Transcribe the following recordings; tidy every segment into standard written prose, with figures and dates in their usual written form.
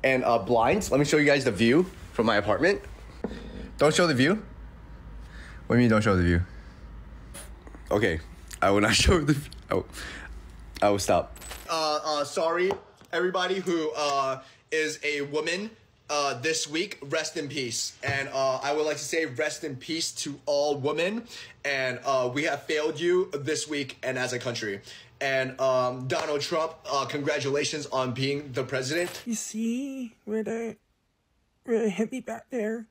and blinds. Let me show you guys the view from my apartment. Don't show the view? What do you mean don't show the view? Okay, I will not show the view. I will stop. Sorry, everybody who is a woman this week. Rest in peace. And I would like to say rest in peace to all women. And we have failed you this week and as a country. And Donald Trump, congratulations on being the president. You see where they hit me back there?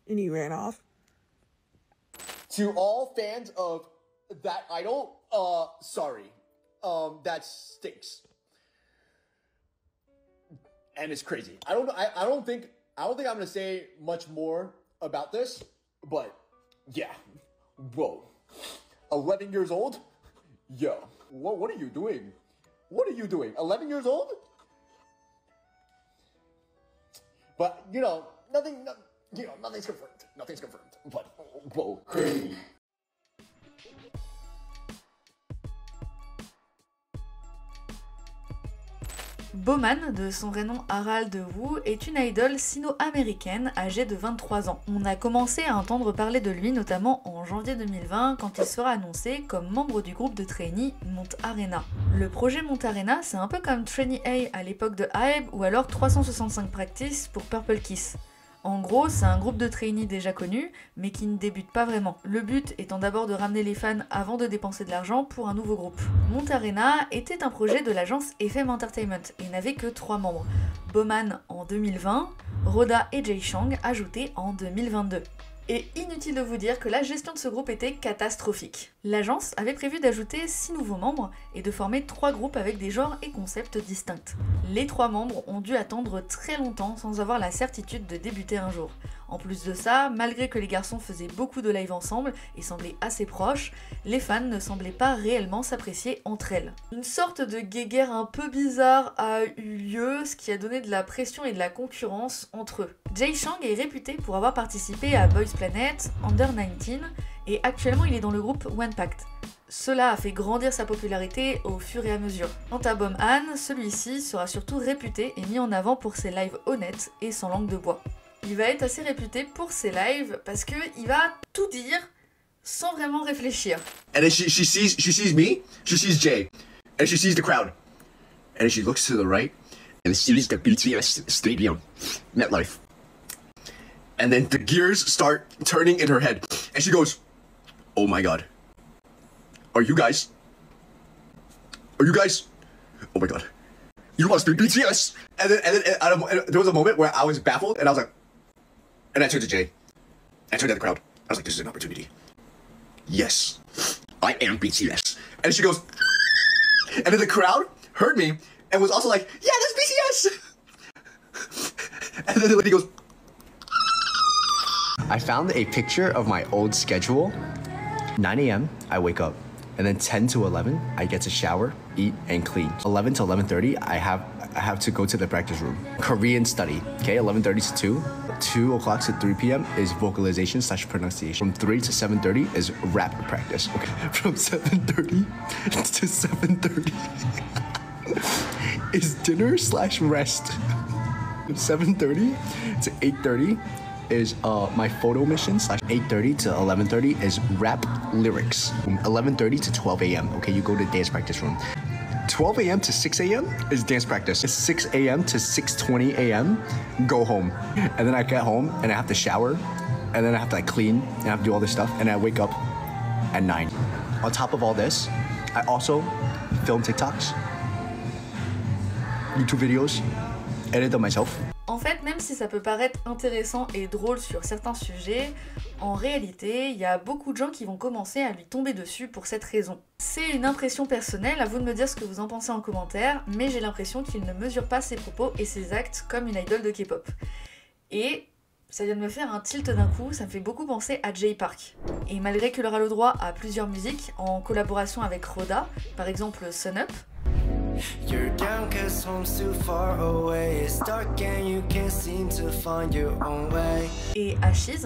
And he ran off. To all fans of that idol, sorry. That stinks. And it's crazy. I don't think I'm gonna say much more about this, but yeah. Whoa. 11 years old? Yo. What are you doing? What are you doing? 11 years old? But nothing's confirmed. Nothing's confirmed. But whoa, crazy. Bowman, de son vrai nom Harald Wu, est une idole sino-américaine âgée de 23 ans. On a commencé à entendre parler de lui notamment en janvier 2020 quand il sera annoncé comme membre du groupe de trainee Mount Arena. Le projet Mount Arena, c'est un peu comme Trainee A à l'époque de Hybe ou alors 365 Practice pour Purple Kiss. En gros, c'est un groupe de trainees déjà connus, mais qui ne débute pas vraiment. Le but étant d'abord de ramener les fans avant de dépenser de l'argent pour un nouveau groupe. Mount Arena était un projet de l'agence FM Entertainment et n'avait que 3 membres. Bowman en 2020, Rhoda et Jay Chang ajoutés en 2022. Et inutile de vous dire que la gestion de ce groupe était catastrophique. L'agence avait prévu d'ajouter 6 nouveaux membres et de former 3 groupes avec des genres et concepts distincts. Les 3 membres ont dû attendre très longtemps sans avoir la certitude de débuter un jour. En plus de ça, malgré que les garçons faisaient beaucoup de live ensemble et semblaient assez proches, les fans ne semblaient pas réellement s'apprécier entre elles. Une sorte de guéguerre un peu bizarre a eu lieu, ce qui a donné de la pression et de la concurrence entre eux. Jay Chang est réputé pour avoir participé à Boys Planet, Under 19, et actuellement il est dans le groupe One Pact. Cela a fait grandir sa popularité au fur et à mesure. Quant à Bowman, celui-ci sera surtout réputé et mis en avant pour ses lives honnêtes et sans langue de bois. Il va être assez réputé pour ses lives parce qu'il va tout dire sans vraiment réfléchir. And then she sees me, she sees Jay, and she sees the crowd. And then she looks to the right, and she sees the BTS stadium, MetLife. And then the gears start turning in her head, and she goes, "Oh my god. Are you guys? Oh my god. You must be BTS." And then there was a moment where I was baffled, and I was like, and I turned to Jay. I turned to the crowd. I was like, this is an opportunity. Yes, I am BTS. And she goes, and then the crowd heard me and was also like, yeah, that's BTS. And then the lady goes, I found a picture of my old schedule. 9 a.m. I wake up. And then 10 to 11, I get to shower, eat, and clean. 11 to 11:30, I have to go to the practice room. Korean study, okay? 11:30 to 2. 2 o'clock to 3 p.m. is vocalization / pronunciation. From 3 to 7:30 is rap practice. Okay, from 7:30 to 7:30 is dinner / rest. 7:30 to 8:30 is my photo mission / 8:30 to 11:30 is rap lyrics. From 11:30 to 12 a.m. Okay, you go to dance practice room. 12 a.m. to 6 a.m. is dance practice. It's 6 a.m. to 6:20 a.m. go home. And then I get home and I have to shower and then I have to clean and I have to do all this stuff and I wake up at 9. On top of all this, I also film TikToks, YouTube videos, edit them myself. En fait, même si ça peut paraître intéressant et drôle sur certains sujets, en réalité, il y a beaucoup de gens qui vont commencer à lui tomber dessus pour cette raison. C'est une impression personnelle, à vous de me dire ce que vous en pensez en commentaire, mais j'ai l'impression qu'il ne mesure pas ses propos et ses actes comme une idole de K-pop. Et ça vient de me faire un tilt d'un coup, ça me fait beaucoup penser à Jay Park. Et malgré que leur a le droit à plusieurs musiques, en collaboration avec Rhoda, par exemple Sun Up, You're down cause home's too far away. It's dark and you can't seem to find your own way. et Ashes,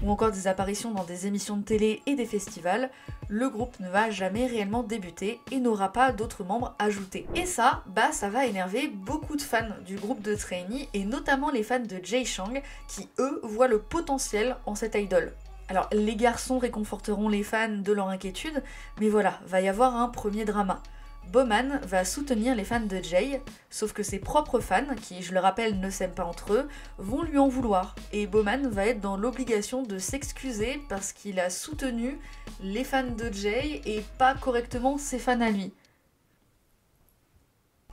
ou encore des apparitions dans des émissions de télé et des festivals, le groupe ne va jamais réellement débuter et n'aura pas d'autres membres ajoutés. Et ça va énerver beaucoup de fans du groupe de Trainee et notamment les fans de Jay Chang qui eux voient le potentiel en cette idol. Alors les garçons réconforteront les fans de leur inquiétude, mais voilà, va y avoir un premier drama. Bowman va soutenir les fans de Jay, sauf que ses propres fans, qui je le rappelle ne s'aiment pas entre eux, vont lui en vouloir. Et Bowman va être dans l'obligation de s'excuser parce qu'il a soutenu les fans de Jay et pas correctement ses fans à lui.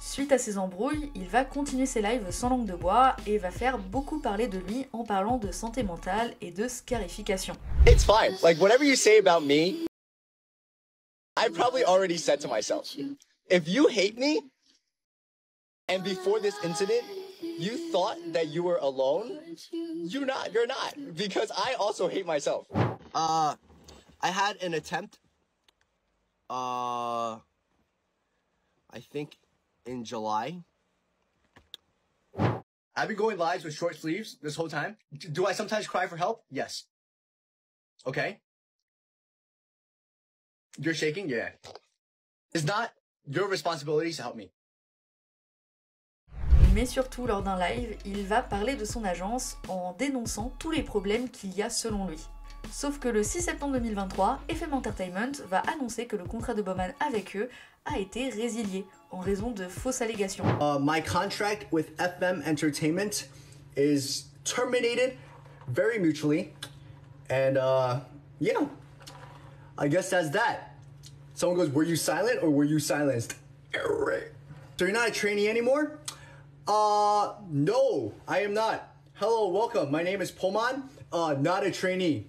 Suite à ces embrouilles, il va continuer ses lives sans langue de bois et va faire beaucoup parler de lui en parlant de santé mentale et de scarification. It's fine. Like, whatever you say about me, I probably already said to myself, if you hate me, and before this incident, you thought that you were alone, you're not, because I also hate myself. I had an attempt, I think in July. I've been going lives with short sleeves this whole time. Do I sometimes cry for help? Yes. Okay. You're shaking? Yeah. It's not your responsibility to help me. Mais surtout, lors d'un live, il va parler de son agence en dénonçant tous les problèmes qu'il y a selon lui. Sauf que le 6 septembre 2023, FM Entertainment va annoncer que le contrat de Bowman avec eux a été résilié en raison de fausses allégations. My contract with FM Entertainment is terminated very mutually, and yeah, I guess that's that. Someone goes, were you silent or were you silenced? So you're not a trainee anymore? No, I am not. Hello, welcome. My name is Poman, not a trainee.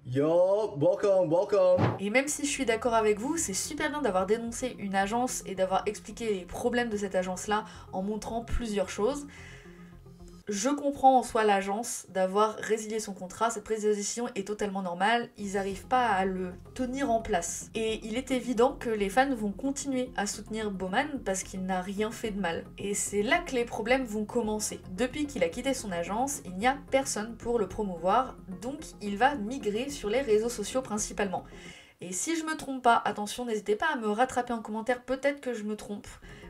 Yo, welcome. Et même si je suis d'accord avec vous, c'est super bien d'avoir dénoncé une agence et d'avoir expliqué les problèmes de cette agence-là en montrant plusieurs choses. Je comprends en soi l'agence d'avoir résilié son contrat, cette prise de décision est totalement normale, ils n'arrivent pas à le tenir en place. Et il est évident que les fans vont continuer à soutenir Bowman parce qu'il n'a rien fait de mal. Et c'est là que les problèmes vont commencer. Depuis qu'il a quitté son agence, il n'y a personne pour le promouvoir, donc il va migrer sur les réseaux sociaux principalement. Et si je me trompe pas, attention, n'hésitez pas à me rattraper en commentaire, peut-être que je me trompe.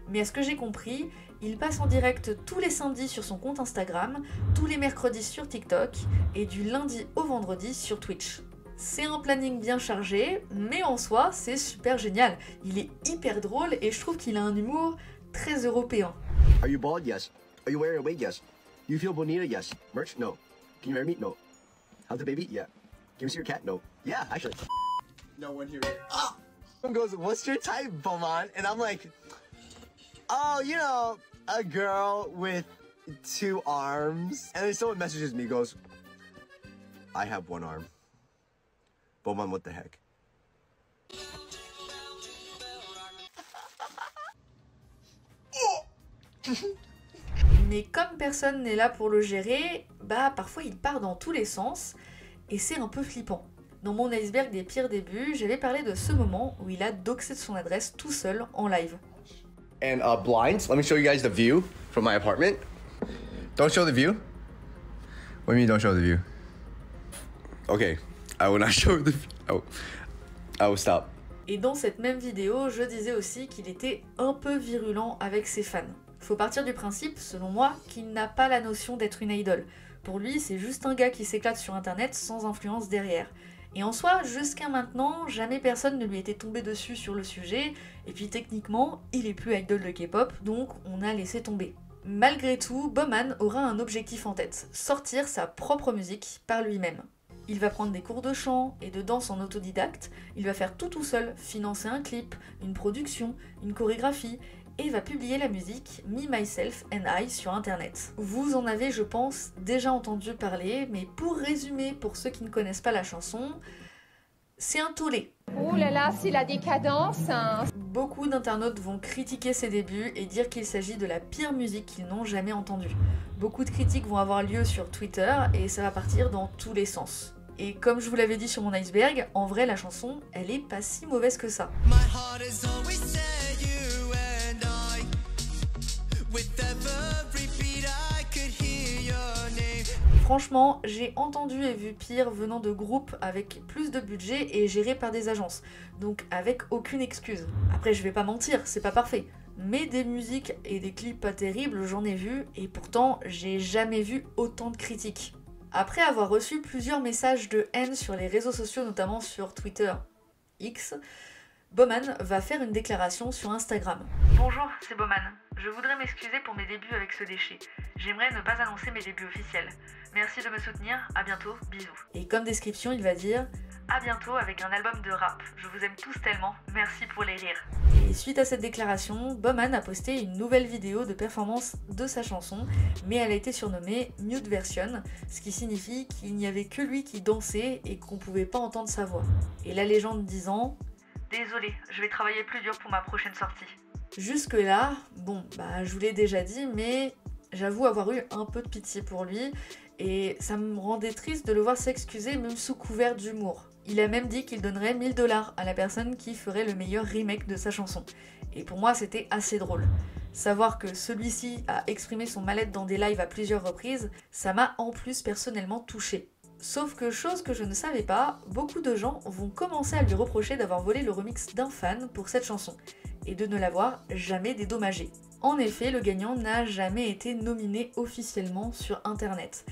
Mais à ce que j'ai compris, il passe en direct tous les samedis sur son compte Instagram, tous les mercredis sur TikTok et du lundi au vendredi sur Twitch. C'est un planning bien chargé, mais en soi, c'est super génial. Il est hyper drôle et je trouve qu'il a un humour très européen. Are you bald? Yes. Are you wearing a wig? Yes. You feel bonita? Yes. Merch? No. Can you wear me? No. How's the baby? Yeah. Can we see your cat? No. Yeah, actually. No one here. Ah! Someone goes, what's your type, Bowman? And I'm like, oh, you know, a girl with 2 arms. And then someone messages me, goes, I have 1 arm. Bowman, what the heck? Mais comme personne n'est là pour le gérer, parfois il part dans tous les sens et c'est un peu flippant. Dans mon iceberg des pires débuts, j'avais parlé de ce moment où il a doxé son adresse tout seul en live. And blinds. Let me show you guys the view from my apartment. Don't show the view. What do you mean don't show the view? Okay, I will not show the view. I will stop. Et dans cette même vidéo, je disais aussi qu'il était un peu virulent avec ses fans. Faut partir du principe, selon moi, qu'il n'a pas la notion d'être une idole. Pour lui, c'est juste un gars qui s'éclate sur internet sans influence derrière. Et en soi, jusqu'à maintenant, jamais personne ne lui était tombé dessus sur le sujet, et puis techniquement, il est plus idol de K-pop, donc on a laissé tomber. Malgré tout, Bowman aura un objectif en tête, sortir sa propre musique par lui-même. Il va prendre des cours de chant et de danse en autodidacte, il va faire tout seul, financer un clip, une production, une chorégraphie, et va publier la musique Me, Myself and I sur internet. Vous en avez, je pense, déjà entendu parler, mais pour résumer, pour ceux qui ne connaissent pas la chanson, c'est un tollé. Ouh là là, c'est la décadence, hein. Beaucoup d'internautes vont critiquer ses débuts et dire qu'il s'agit de la pire musique qu'ils n'ont jamais entendue. Beaucoup de critiques vont avoir lieu sur Twitter et ça va partir dans tous les sens. Et comme je vous l'avais dit sur mon iceberg, en vrai la chanson, elle est pas si mauvaise que ça. Franchement, j'ai entendu et vu pire venant de groupes avec plus de budget et gérés par des agences, donc avec aucune excuse. Après, je vais pas mentir, c'est pas parfait. Mais des musiques et des clips pas terribles, j'en ai vu, et pourtant, j'ai jamais vu autant de critiques. Après avoir reçu plusieurs messages de haine sur les réseaux sociaux, notamment sur Twitter X, Bowman va faire une déclaration sur Instagram. Bonjour, c'est Bowman. Je voudrais m'excuser pour mes débuts avec ce déchet. J'aimerais ne pas annoncer mes débuts officiels. Merci de me soutenir, à bientôt, bisous. Et comme description, il va dire « À bientôt avec un album de rap. Je vous aime tous tellement, merci pour les rires. » Et suite à cette déclaration, Bowman a posté une nouvelle vidéo de performance de sa chanson, mais elle a été surnommée Mute Version, ce qui signifie qu'il n'y avait que lui qui dansait et qu'on pouvait pas entendre sa voix. Et la légende disant « Désolé, je vais travailler plus dur pour ma prochaine sortie. » Jusque là, bon, je vous l'ai déjà dit, mais j'avoue avoir eu un peu de pitié pour lui, et ça me rendait triste de le voir s'excuser même sous couvert d'humour. Il a même dit qu'il donnerait 1 000 $ à la personne qui ferait le meilleur remake de sa chanson. Et pour moi, c'était assez drôle. Savoir que celui-ci a exprimé son mal-être dans des lives à plusieurs reprises, ça m'a en plus personnellement touchée. Sauf que, chose que je ne savais pas, beaucoup de gens vont commencer à lui reprocher d'avoir volé le remix d'un fan pour cette chanson, et de ne l'avoir jamais dédommagé. En effet, le gagnant n'a jamais été nominé officiellement sur internet.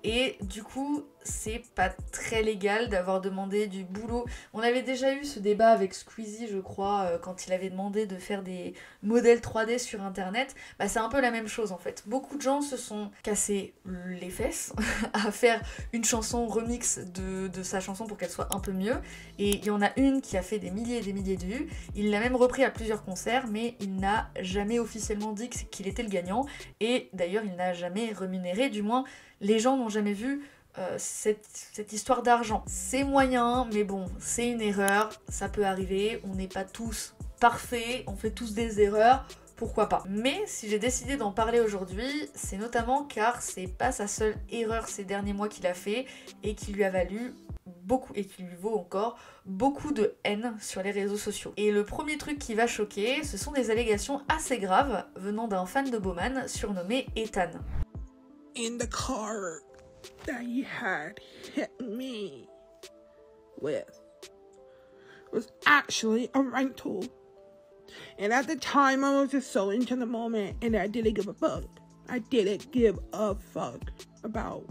Et du coup, c'est pas très légal d'avoir demandé du boulot. On avait déjà eu ce débat avec Squeezie, je crois, quand il avait demandé de faire des modèles 3D sur internet. C'est un peu la même chose en fait. Beaucoup de gens se sont cassés les fesses à faire une chanson remix de sa chanson pour qu'elle soit un peu mieux. Et il y en a une qui a fait des milliers et des milliers de vues. Il l'a même repris à plusieurs concerts, mais il n'a jamais officiellement dit qu'il était le gagnant. Et d'ailleurs, il n'a jamais rémunéré, du moins, les gens n'ont jamais vu cette histoire d'argent. C'est moyen, mais bon, c'est une erreur, ça peut arriver, on n'est pas tous parfaits, on fait tous des erreurs, pourquoi pas. Mais si j'ai décidé d'en parler aujourd'hui, c'est notamment car c'est pas sa seule erreur ces derniers mois qu'il a fait et qui lui a valu beaucoup, et qui lui vaut encore beaucoup de haine sur les réseaux sociaux. Et le premier truc qui va choquer, ce sont des allégations assez graves venant d'un fan de Bowman surnommé Ethan. In the car that he had hit me with was actually a rental. And at the time, I was just so into the moment and I didn't give a fuck. I didn't give a fuck about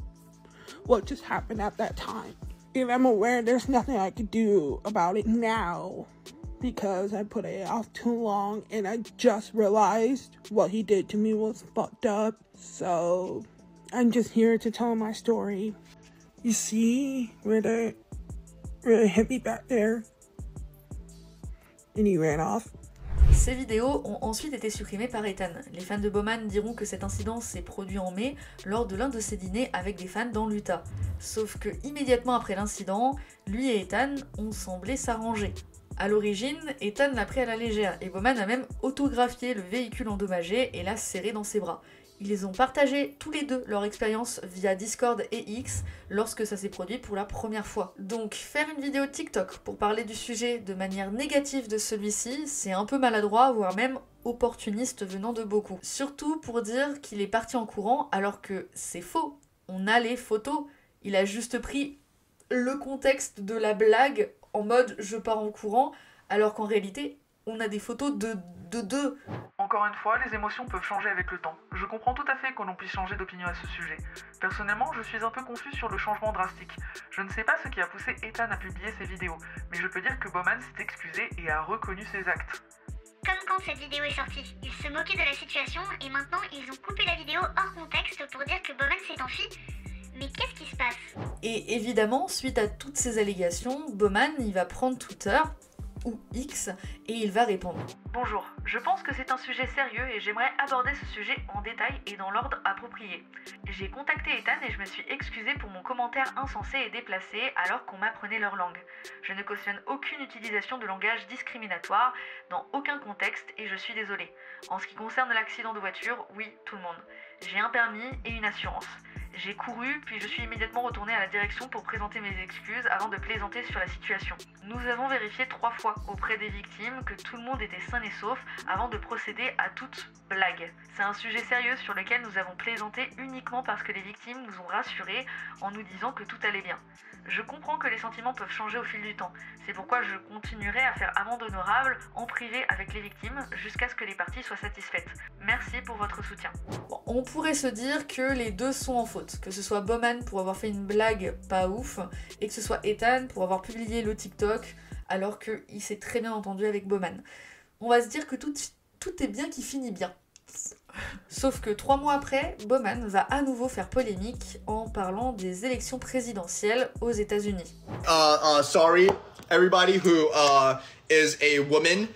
what just happened at that time. And I'm aware there's nothing I could do about it now because I put it off too long and I just realized what he did to me was fucked up. So I'm just here to tell my story. You see where they hit me back there? And he ran off. Ces vidéos ont ensuite été supprimées par Ethan. Les fans de Bowman diront que cet incident s'est produit en mai lors de l'un de ses dîners avec des fans dans l'Utah. Sauf que immédiatement après l'incident, lui et Ethan ont semblé s'arranger. A l'origine, Ethan l'a pris à la légère et Bowman a même autographié le véhicule endommagé et l'a serré dans ses bras. Ils ont partagé tous les deux leur expérience via Discord et X lorsque ça s'est produit pour la première fois. Donc faire une vidéo TikTok pour parler du sujet de manière négative de celui-ci, c'est un peu maladroit, voire même opportuniste venant de beaucoup. Surtout pour dire qu'il est parti en courant alors que c'est faux. On a les photos. Il a juste pris le contexte de la blague en mode je pars en courant alors qu'en réalité on a des photos de deux. Encore une fois, les émotions peuvent changer avec le temps. Je comprends tout à fait qu'on puisse changer d'opinion à ce sujet. Personnellement, je suis un peu confus sur le changement drastique. Je ne sais pas ce qui a poussé Ethan à publier ces vidéos, mais je peux dire que Bowman s'est excusé et a reconnu ses actes. Comme quand cette vidéo est sortie, ils se moquaient de la situation et maintenant ils ont coupé la vidéo hors contexte pour dire que Bowman s'est enfui. Mais qu'est-ce qui se passe? Et évidemment, suite à toutes ces allégations, Bowman il va prendre Twitter ou X et il va répondre. Bonjour, je pense que c'est un sujet sérieux et j'aimerais aborder ce sujet en détail et dans l'ordre approprié. J'ai contacté Ethan et je me suis excusée pour mon commentaire insensé et déplacé alors qu'on m'apprenait leur langue. Je ne cautionne aucune utilisation de langage discriminatoire dans aucun contexte et je suis désolée. En ce qui concerne l'accident de voiture, oui, tout le monde. J'ai un permis et une assurance. J'ai couru, puis je suis immédiatement retournée à la direction pour présenter mes excuses avant de plaisanter sur la situation. Nous avons vérifié 3 fois auprès des victimes que tout le monde était sain sain et sauf avant de procéder à toute blague. C'est un sujet sérieux sur lequel nous avons plaisanté uniquement parce que les victimes nous ont rassurés en nous disant que tout allait bien. Je comprends que les sentiments peuvent changer au fil du temps. C'est pourquoi je continuerai à faire amende honorable en privé avec les victimes jusqu'à ce que les parties soient satisfaites. Merci pour votre soutien. Bon, on pourrait se dire que les deux sont en faute, que ce soit Bowman pour avoir fait une blague pas ouf et que ce soit Ethan pour avoir publié le TikTok alors qu'il s'est très bien entendu avec Bowman. On va se dire que tout est bien qui finit bien. Sauf que 3 mois après, Bowman va à nouveau faire polémique en parlant des élections présidentielles aux États-Unis. Sorry, everybody who is a woman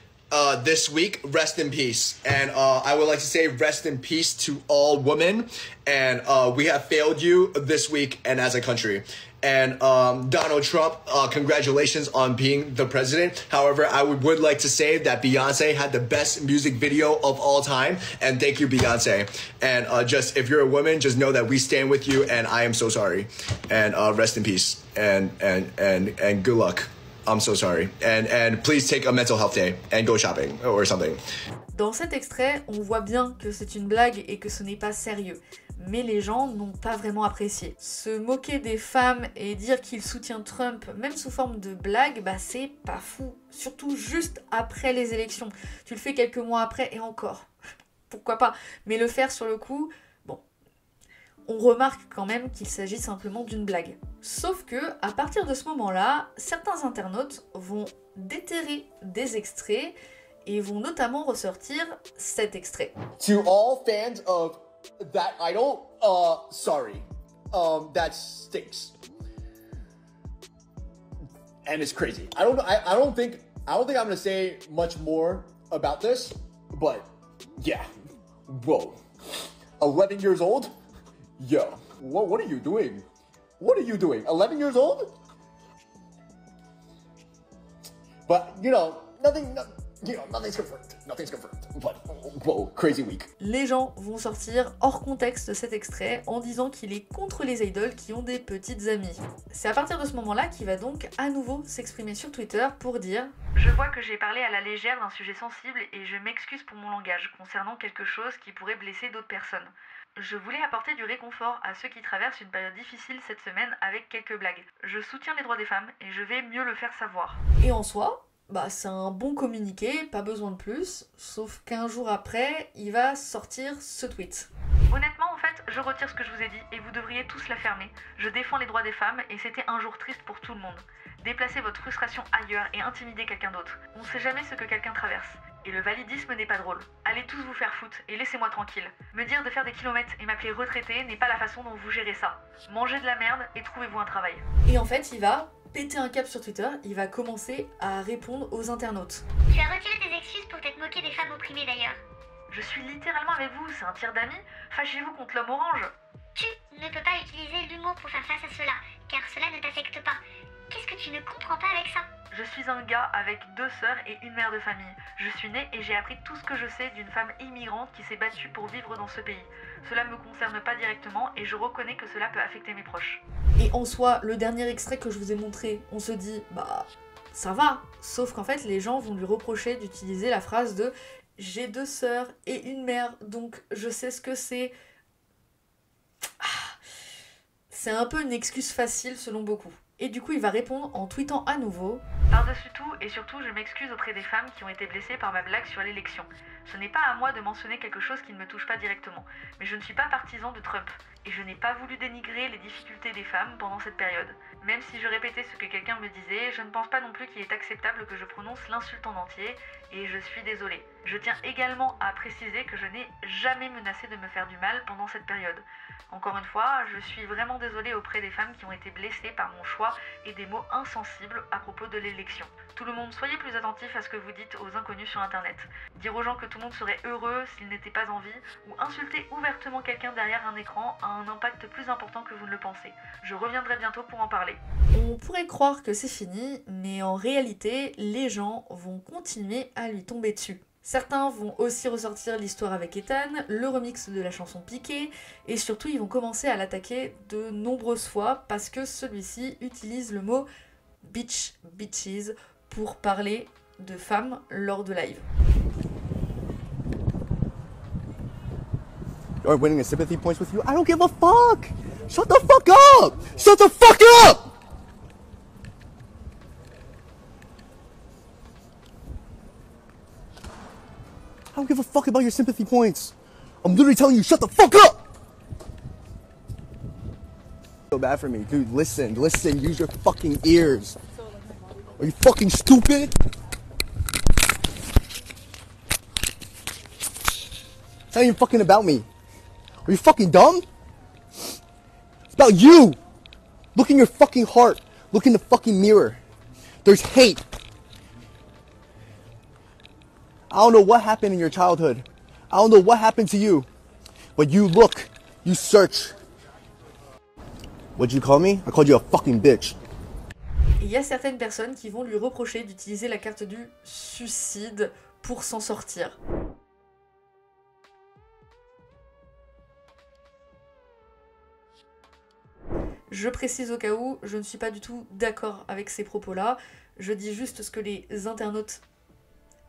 this week, rest in peace. And I would like to say rest in peace to all women. And we have failed you this week and as a country. And Donald Trump, congratulations on being the president. However, I would like to say that Beyonce had the best music video of all time. And thank you, Beyonce. And just, if you're a woman, just know that we stand with you. And I am so sorry. And rest in peace. And good luck. I'm so sorry. And please take a mental health day and go shopping or something. Dans cet extrait, on voit bien que c'est une blague et que ce n'est pas sérieux. Mais les gens n'ont pas vraiment apprécié. Se moquer des femmes et dire qu'il soutient Trump, même sous forme de blague, bah c'est pas fou. Surtout juste après les élections. Tu le fais quelques mois après et encore. Pourquoi pas? Mais le faire sur le coup, bon. On remarque quand même qu'il s'agit simplement d'une blague. Sauf que, à partir de ce moment-là, certains internautes vont déterrer des extraits et vont notamment ressortir cet extrait. To all fans of that idol, sorry. That stinks. And it's crazy. I don't think I'm gonna say much more about this, but yeah. Whoa. 11 years old? Yo. What are you doing? What are you doing? 11 years old? But, nothing's confirmed. Nothing's confirmed. But, whoa, crazy week. Les gens vont sortir hors contexte cet extrait en disant qu'il est contre les idoles qui ont des petites amies. C'est à partir de ce moment-là qu'il va donc à nouveau s'exprimer sur Twitter pour dire « Je vois que j'ai parlé à la légère d'un sujet sensible et je m'excuse pour mon langage concernant quelque chose qui pourrait blesser d'autres personnes. Je voulais apporter du réconfort à ceux qui traversent une période difficile cette semaine avec quelques blagues. Je soutiens les droits des femmes et je vais mieux le faire savoir. » Et en soi, c'est un bon communiqué, pas besoin de plus, sauf qu'un jour après, il va sortir ce tweet. Honnêtement, en fait, je retire ce que je vous ai dit et vous devriez tous la fermer. Je défends les droits des femmes et c'était un jour triste pour tout le monde. Déplacez votre frustration ailleurs et intimidez quelqu'un d'autre. On sait jamais ce que quelqu'un traverse. Et le validisme n'est pas drôle. Allez tous vous faire foutre et laissez-moi tranquille. Me dire de faire des kilomètres et m'appeler retraité n'est pas la façon dont vous gérez ça. Mangez de la merde et trouvez-vous un travail. Et en fait, il va péter un cap sur Twitter, il va commencer à répondre aux internautes. Tu as retiré tes excuses pour t'être moqué des femmes opprimées d'ailleurs. Je suis littéralement avec vous, c'est un tir d'amis. Fâchez-vous contre l'homme orange. Tu ne peux pas utiliser l'humour pour faire face à cela, car cela ne t'affecte pas. Qu'est-ce que tu ne comprends pas avec ça? Je suis un gars avec 2 sœurs et une mère de famille. Je suis née et j'ai appris tout ce que je sais d'une femme immigrante qui s'est battue pour vivre dans ce pays. Cela ne me concerne pas directement et je reconnais que cela peut affecter mes proches. Et en soi, le dernier extrait que je vous ai montré, on se dit, ça va. Sauf qu'en fait, les gens vont lui reprocher d'utiliser la phrase de « j'ai 2 sœurs et une mère, donc je sais ce que c'est ». C'est un peu une excuse facile selon beaucoup. Et du coup, il va répondre en tweetant à nouveau « Par-dessus tout et surtout, je m'excuse auprès des femmes qui ont été blessées par ma blague sur l'élection. Ce n'est pas à moi de mentionner quelque chose qui ne me touche pas directement, mais je ne suis pas partisan de Trump. Et je n'ai pas voulu dénigrer les difficultés des femmes pendant cette période. Même si je répétais ce que quelqu'un me disait, je ne pense pas non plus qu'il est acceptable que je prononce l'insulte en entier, et je suis désolée. Je tiens également à préciser que je n'ai jamais menacé de me faire du mal pendant cette période. Encore une fois, je suis vraiment désolée auprès des femmes qui ont été blessées par mon choix et des mots insensibles à propos de l'élection. Tout le monde, soyez plus attentifs à ce que vous dites aux inconnus sur internet. Dire aux gens que tout le monde serait heureux s'ils n'étaient pas en vie, ou insulter ouvertement quelqu'un derrière un écran a un impact plus important que vous ne le pensez. Je reviendrai bientôt pour en parler. On pourrait croire que c'est fini, mais en réalité, les gens vont continuer à lui tomber dessus. Certains vont aussi ressortir l'histoire avec Ethan, le remix de la chanson Piqué, et surtout ils vont commencer à l'attaquer de nombreuses fois parce que celui-ci utilise le mot bitch, bitches pour parler de femmes lors de live. or winning the sympathy points with you. I don't give a fuck. Shut the fuck up. Shut the fuck up. I don't give a fuck about your sympathy points. I'm literally telling you, shut the fuck up. So bad for me, dude. Listen, use your fucking ears. Are you fucking stupid? It's not even fucking about me. Are you fucking dumb? It's about you. Look in your fucking heart. Look in the fucking mirror. There's hate. I don't know what happened in your childhood. I don't know what happened to you. But you look, you search. What'd you call me? I called you a fucking bitch. Il y a certaines personnes qui vont lui reprocher d'utiliser la carte du suicide pour s'en sortir. Je précise au cas où, je ne suis pas du tout d'accord avec ces propos-là. Je dis juste ce que les internautes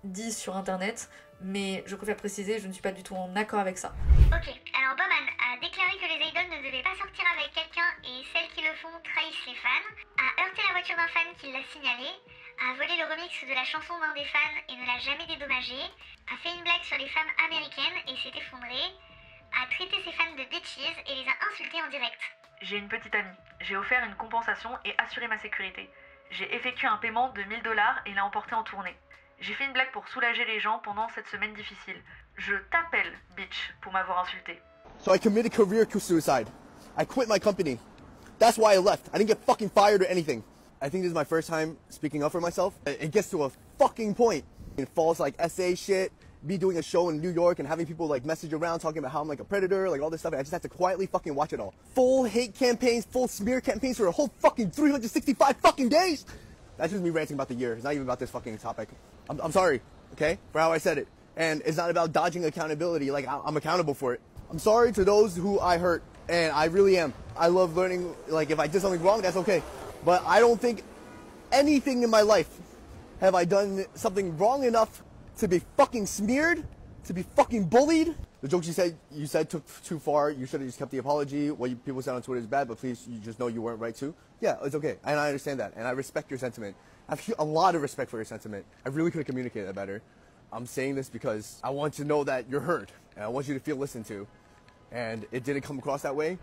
disent sur internet, mais je préfère préciser, je ne suis pas du tout en accord avec ça. Ok, alors Bowman a déclaré que les idoles ne devaient pas sortir avec quelqu'un et celles qui le font trahissent les fans, a heurté la voiture d'un fan qui l'a signalé, a volé le remix de la chanson d'un des fans et ne l'a jamais dédommagé, a fait une blague sur les femmes américaines et s'est effondré, a traité ses fans de bitches et les a insultés en direct. J'ai une petite amie. J'ai offert une compensation et assuré ma sécurité. J'ai effectué un paiement de 1000 $ et l'ai emporté en tournée. J'ai fait une blague pour soulager les gens pendant cette semaine difficile. Je t'appelle, bitch, pour m'avoir insulté. So I committed career suicide. I quit my company. That's why I left. I didn't get fucking fired or anything. I think this is my first time speaking up for myself. It gets to a fucking point. It falls like essay shit, me doing a show in New York and having people like message around talking about how I'm like a predator, like all this stuff. And I just have to quietly fucking watch it all. Full hate campaigns, full smear campaigns for a whole fucking 365 fucking days. That's just me ranting about the year. It's not even about this fucking topic. I'm sorry, okay, for how I said it. And it's not about dodging accountability. Like, I'm accountable for it. I'm sorry to those who I hurt, and I really am. I love learning, like, if I did something wrong, that's okay. But I don't think anything in my life have I done something wrong enough to be fucking smeared, to be fucking bullied. The jokes you said took too far. You should have just kept the apology. What people said on Twitter is bad, but please, you just know you weren't right too. Yeah, it's okay, and I understand that, and I respect your sentiment. I have a lot of respect for your sentiment. I really could have communicated that better. I'm saying this because I want to know that you're heard, and I want you to feel listened to, and it didn't come across that way.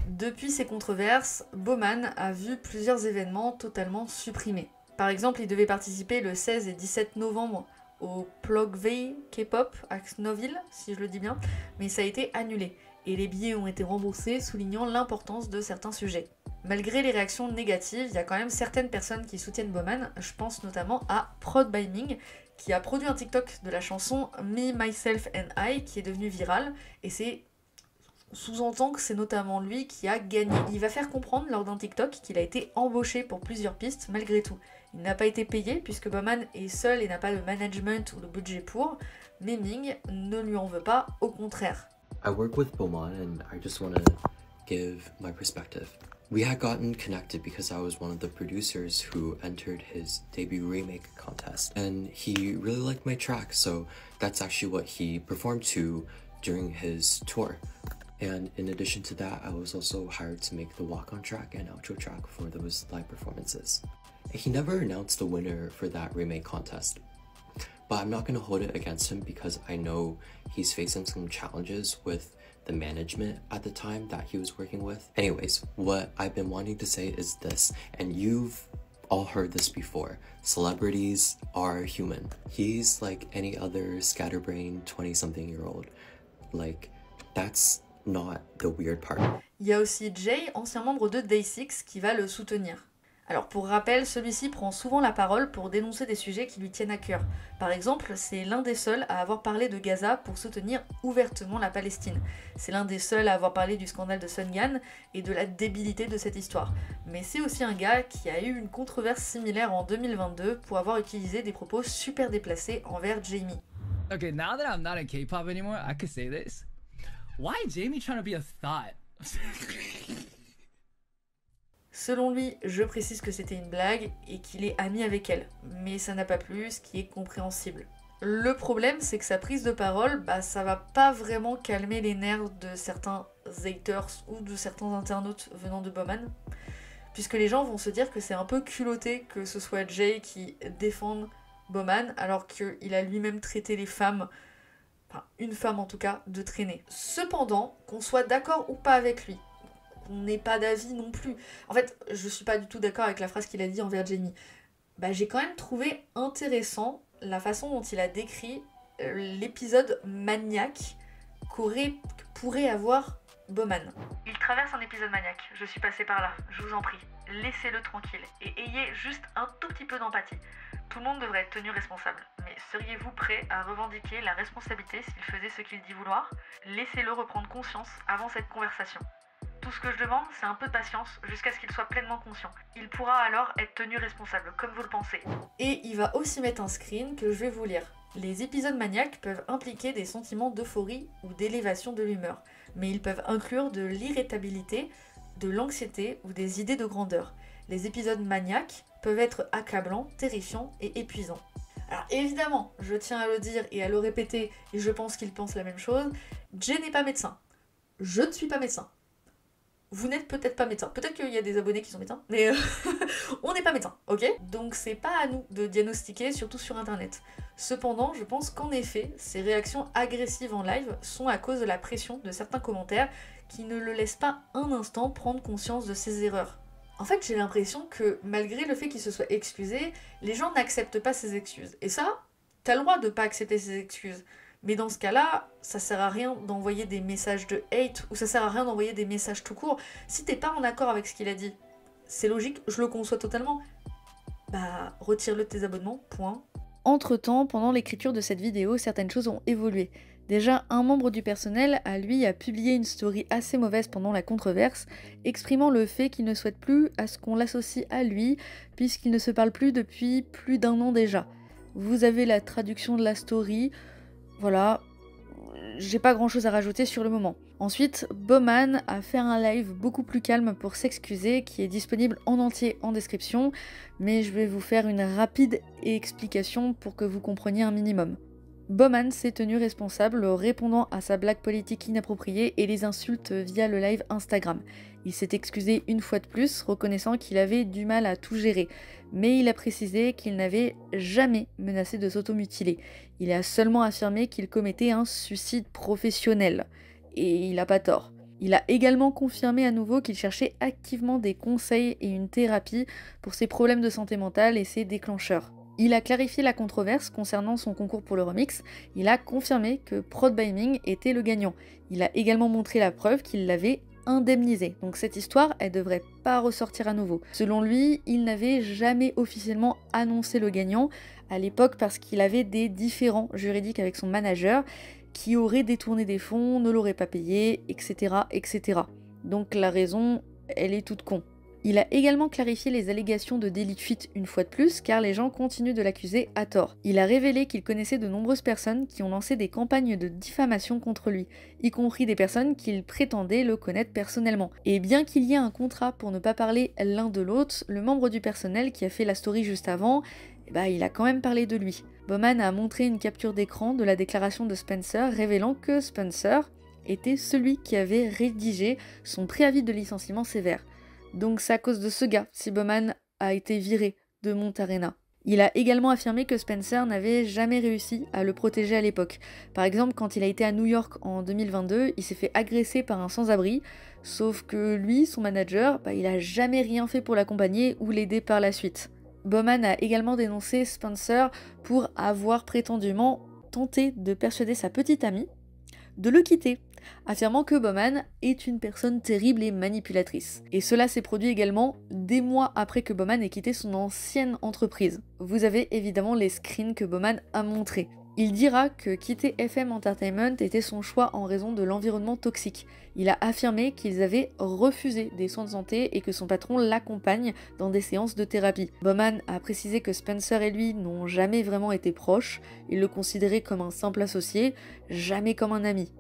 Depuis ces controverses, Bowman a vu plusieurs événements totalement supprimés. Par exemple, il devait participer le 16 et 17 novembre au Plugvey K-pop à Knoxville, si je le dis bien, mais ça a été annulé, et les billets ont été remboursés, soulignant l'importance de certains sujets. Malgré les réactions négatives, il y a quand même certaines personnes qui soutiennent Bowman, je pense notamment à Prod by Ming, qui a produit un TikTok de la chanson Me, Myself and I, qui est devenu viral, et c'est sous-entend que c'est notamment lui qui a gagné. Il va faire comprendre lors d'un TikTok qu'il a été embauché pour plusieurs pistes malgré tout. Il n'a pas été payé puisque Bowman est seul et n'a pas le management ou le budget pour, mais Ming ne lui en veut pas, au contraire. I work with Bowman and I just want to give my perspective. We had gotten connected because I was one of the producers who entered his debut remake contest, and he really liked my track, so that's actually what he performed to during his tour. And in addition to that, I was also hired to make the walk-on track and outro track for those live performances. He never announced the winner for that remake contest, but I'm not going to hold it against him because I know he's facing some challenges with the management at the time that he was working with. Anyways, what I've been wanting to say is this, and you've all heard this before: celebrities are human. He's like any other scatterbrained 20-something-year-old. Like, that's not the weird part. Il y a aussi Jay, ancien membre de Day6, qui va le soutenir. Alors pour rappel, celui-ci prend souvent la parole pour dénoncer des sujets qui lui tiennent à cœur. Par exemple, c'est l'un des seuls à avoir parlé de Gaza pour soutenir ouvertement la Palestine. C'est l'un des seuls à avoir parlé du scandale de Sungan et de la débilité de cette histoire. Mais c'est aussi un gars qui a eu une controverse similaire en 2022 pour avoir utilisé des propos super déplacés envers Jamie. Okay, now that I'm not in K-pop anymore, I could say this. Why Jamie trying to be a thought? Selon lui, je précise que c'était une blague et qu'il est ami avec elle, mais ça n'a pas plu, ce qui est compréhensible. Le problème, c'est que sa prise de parole, ça va pas vraiment calmer les nerfs de certains haters ou de certains internautes venant de Bowman, puisque les gens vont se dire que c'est un peu culotté que ce soit Jay qui défende Bowman, alors qu'il a lui-même traité les femmes, enfin une femme en tout cas, de traîner. Cependant, qu'on soit d'accord ou pas avec lui, qu'on n'ait pas d'avis non plus, en fait, je suis pas du tout d'accord avec la phrase qu'il a dit envers Jamie, j'ai quand même trouvé intéressant la façon dont il a décrit l'épisode maniaque que pourrait avoir Bowman. Il traverse un épisode maniaque, je suis passée par là, je vous en prie. Laissez-le tranquille et ayez juste un tout petit peu d'empathie. Tout le monde devrait être tenu responsable, mais seriez-vous prêt à revendiquer la responsabilité s'il faisait ce qu'il dit vouloir? Laissez-le reprendre conscience avant cette conversation. Tout ce que je demande, c'est un peu de patience jusqu'à ce qu'il soit pleinement conscient. Il pourra alors être tenu responsable, comme vous le pensez. Et il va aussi mettre un screen que je vais vous lire. Les épisodes maniaques peuvent impliquer des sentiments d'euphorie ou d'élévation de l'humeur, mais ils peuvent inclure de l'irritabilité, de l'anxiété ou des idées de grandeur. Les épisodes maniaques peuvent être accablants, terrifiants et épuisants. Alors évidemment, je tiens à le dire et à le répéter, et je pense qu'il pense la même chose, Jay n'est pas médecin. Je ne suis pas médecin. Vous n'êtes peut-être pas médecin. Peut-être qu'il y a des abonnés qui sont médecins, mais on n'est pas médecin, ok? Donc c'est pas à nous de diagnostiquer, surtout sur internet. Cependant, je pense qu'en effet, ces réactions agressives en live sont à cause de la pression de certains commentaires qui ne le laissent pas un instant prendre conscience de ses erreurs. En fait, j'ai l'impression que malgré le fait qu'il se soit excusé, les gens n'acceptent pas ses excuses. Et ça, t'as le droit de pas accepter ses excuses. Mais dans ce cas-là, ça sert à rien d'envoyer des messages de hate ou ça sert à rien d'envoyer des messages tout court. Si t'es pas en accord avec ce qu'il a dit, c'est logique, je le conçois totalement. Retire-le de tes abonnements, point. Entre-temps, pendant l'écriture de cette vidéo, certaines choses ont évolué. Déjà, un membre du personnel a publié une story assez mauvaise pendant la controverse, exprimant le fait qu'il ne souhaite plus à ce qu'on l'associe à lui, puisqu'ils ne se parlent plus depuis plus d'1 an déjà. Vous avez la traduction de la story. Voilà, j'ai pas grand chose à rajouter sur le moment. Ensuite, Bowman a fait un live beaucoup plus calme pour s'excuser, qui est disponible en entier en description, mais je vais vous faire une rapide explication pour que vous compreniez un minimum. Bowman s'est tenu responsable répondant à sa blague politique inappropriée et les insultes via le live Instagram. Il s'est excusé une fois de plus, reconnaissant qu'il avait du mal à tout gérer, mais il a précisé qu'il n'avait jamais menacé de s'automutiler. Il a seulement affirmé qu'il commettait un suicide professionnel. Et il n'a pas tort. Il a également confirmé à nouveau qu'il cherchait activement des conseils et une thérapie pour ses problèmes de santé mentale et ses déclencheurs. Il a clarifié la controverse concernant son concours pour le remix, il a confirmé que Prod by Ming était le gagnant. Il a également montré la preuve qu'il l'avait indemnisé. Donc cette histoire, elle devrait pas ressortir à nouveau. Selon lui, il n'avait jamais officiellement annoncé le gagnant à l'époque parce qu'il avait des différends juridiques avec son manager qui aurait détourné des fonds, ne l'aurait pas payé, etc., etc. Donc la raison, elle est toute con. Il a également clarifié les allégations de délit de fuite une fois de plus, car les gens continuent de l'accuser à tort. Il a révélé qu'il connaissait de nombreuses personnes qui ont lancé des campagnes de diffamation contre lui, y compris des personnes qu'il prétendait le connaître personnellement. Et bien qu'il y ait un contrat pour ne pas parler l'un de l'autre, le membre du personnel qui a fait la story juste avant, il a quand même parlé de lui. Bowman a montré une capture d'écran de la déclaration de Spencer révélant que Spencer était celui qui avait rédigé son préavis de licenciement sévère. Donc c'est à cause de ce gars si Bowman a été viré de Montarena. Il a également affirmé que Spencer n'avait jamais réussi à le protéger à l'époque. Par exemple, quand il a été à New York en 2022, il s'est fait agresser par un sans-abri, sauf que lui, son manager, il a jamais rien fait pour l'accompagner ou l'aider par la suite. Bowman a également dénoncé Spencer pour avoir prétendument tenté de persuader sa petite amie de le quitter, affirmant que Bowman est une personne terrible et manipulatrice. Et cela s'est produit également des mois après que Bowman ait quitté son ancienne entreprise. Vous avez évidemment les screens que Bowman a montrés. Il dira que quitter FM Entertainment était son choix en raison de l'environnement toxique. Il a affirmé qu'ils avaient refusé des soins de santé et que son patron l'accompagne dans des séances de thérapie. Bowman a précisé que Spencer et lui n'ont jamais vraiment été proches, il le considérait comme un simple associé, jamais comme un ami.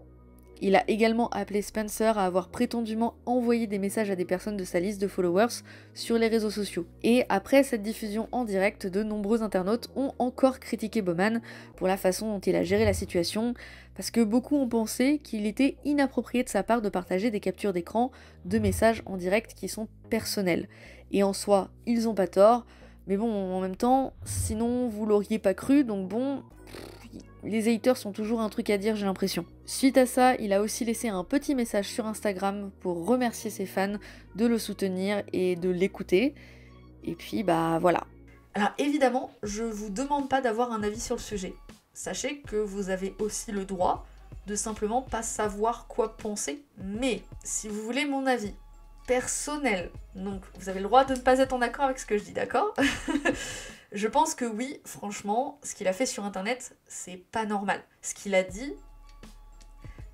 Il a également appelé Spencer à avoir prétendument envoyé des messages à des personnes de sa liste de followers sur les réseaux sociaux. Et après cette diffusion en direct, de nombreux internautes ont encore critiqué Bowman pour la façon dont il a géré la situation, parce que beaucoup ont pensé qu'il était inapproprié de sa part de partager des captures d'écran de messages en direct qui sont personnels. Et en soi, ils ont pas tort, mais bon, en même temps, sinon vous l'auriez pas cru, donc bon, les haters ont toujours un truc à dire, j'ai l'impression. Suite à ça, il a aussi laissé un petit message sur Instagram pour remercier ses fans de le soutenir et de l'écouter. Et puis bah voilà. Alors évidemment, je vous demande pas d'avoir un avis sur le sujet. Sachez que vous avez aussi le droit de simplement pas savoir quoi penser. Mais si vous voulez mon avis personnel, donc vous avez le droit de ne pas être en accord avec ce que je dis, d'accord? Je pense que oui, franchement, ce qu'il a fait sur internet, c'est pas normal. Ce qu'il a dit,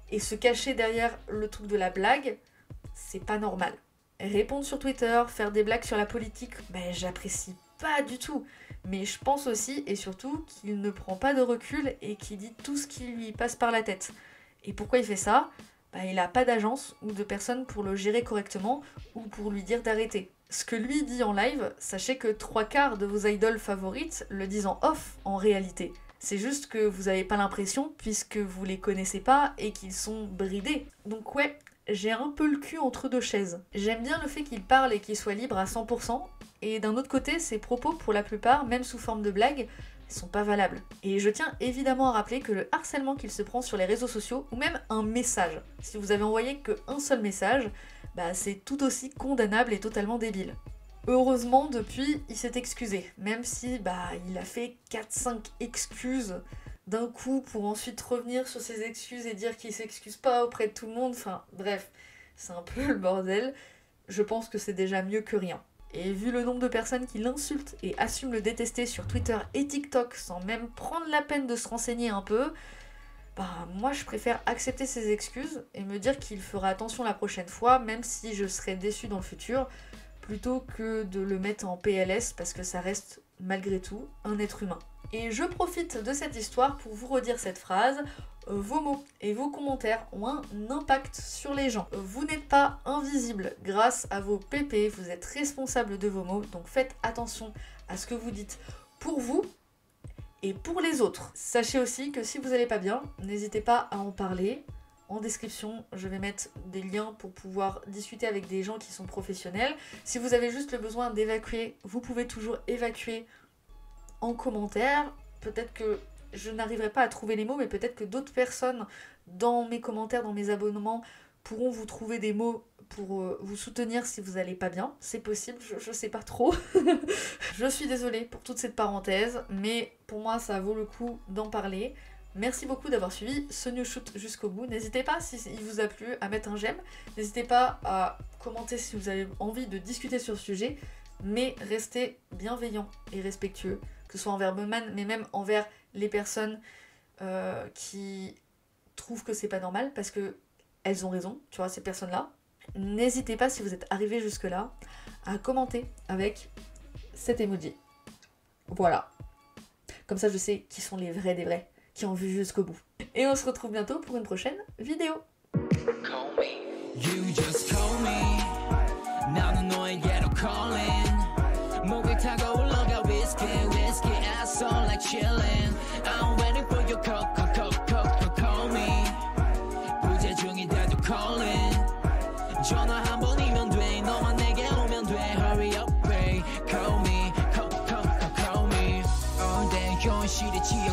et se cacher derrière le truc de la blague, c'est pas normal. Répondre sur Twitter, faire des blagues sur la politique, ben j'apprécie pas du tout. Mais je pense aussi et surtout qu'il ne prend pas de recul et qu'il dit tout ce qui lui passe par la tête. Et pourquoi il fait ça? Ben, il a pas d'agence ou de personne pour le gérer correctement ou pour lui dire d'arrêter. Ce que lui dit en live, sachez que 3/4 de vos idoles favorites le disent en off en réalité. C'est juste que vous n'avez pas l'impression puisque vous les connaissez pas et qu'ils sont bridés. Donc ouais, j'ai un peu le cul entre deux chaises. J'aime bien le fait qu'il parle et qu'il soit libre à 100%, et d'un autre côté, ses propos, pour la plupart, même sous forme de blagues, sont pas valables. Et je tiens évidemment à rappeler que le harcèlement qu'il se prend sur les réseaux sociaux, ou même un message, si vous avez envoyé qu'un seul message, bah c'est tout aussi condamnable et totalement débile. Heureusement, depuis, il s'est excusé, même si bah il a fait 4-5 excuses d'un coup pour ensuite revenir sur ses excuses et dire qu'il s'excuse pas auprès de tout le monde, enfin bref, c'est un peu le bordel. Je pense que c'est déjà mieux que rien. Et vu le nombre de personnes qui l'insultent et assument le détester sur Twitter et TikTok sans même prendre la peine de se renseigner un peu, bah moi je préfère accepter ses excuses et me dire qu'il fera attention la prochaine fois, même si je serai déçue dans le futur, plutôt que de le mettre en PLS parce que ça reste malgré tout un être humain. Et je profite de cette histoire pour vous redire cette phrase: vos mots et vos commentaires ont un impact sur les gens. Vous n'êtes pas invisible grâce à vos PP, vous êtes responsable de vos mots, donc faites attention à ce que vous dites pour vous et pour les autres. Sachez aussi que si vous n'allez pas bien, n'hésitez pas à en parler. En description, je vais mettre des liens pour pouvoir discuter avec des gens qui sont professionnels. Si vous avez juste le besoin d'évacuer, vous pouvez toujours évacuer en commentaire. Peut-être que je n'arriverai pas à trouver les mots, mais peut-être que d'autres personnes dans mes commentaires, dans mes abonnements, pourront vous trouver des mots pour vous soutenir si vous n'allez pas bien. C'est possible, je sais pas trop. Je suis désolée pour toute cette parenthèse, mais pour moi ça vaut le coup d'en parler. Merci beaucoup d'avoir suivi ce New Shoot jusqu'au bout. N'hésitez pas, si il vous a plu, à mettre un j'aime. N'hésitez pas à commenter si vous avez envie de discuter sur ce sujet, mais restez bienveillants et respectueux, que ce soit envers Bowman, mais même envers les personnes qui trouvent que c'est pas normal, parce que elles ont raison, tu vois, ces personnes-là. N'hésitez pas, si vous êtes arrivé jusque-là, à commenter avec cet emoji. Voilà. Comme ça, je sais qui sont les vrais des vrais, qui ont vu jusqu'au bout. Et on se retrouve bientôt pour une prochaine vidéo. 전화 한 번이면 돼 너만 내게 오면 돼 Hurry up babe Call me Call me All day 현실에 치여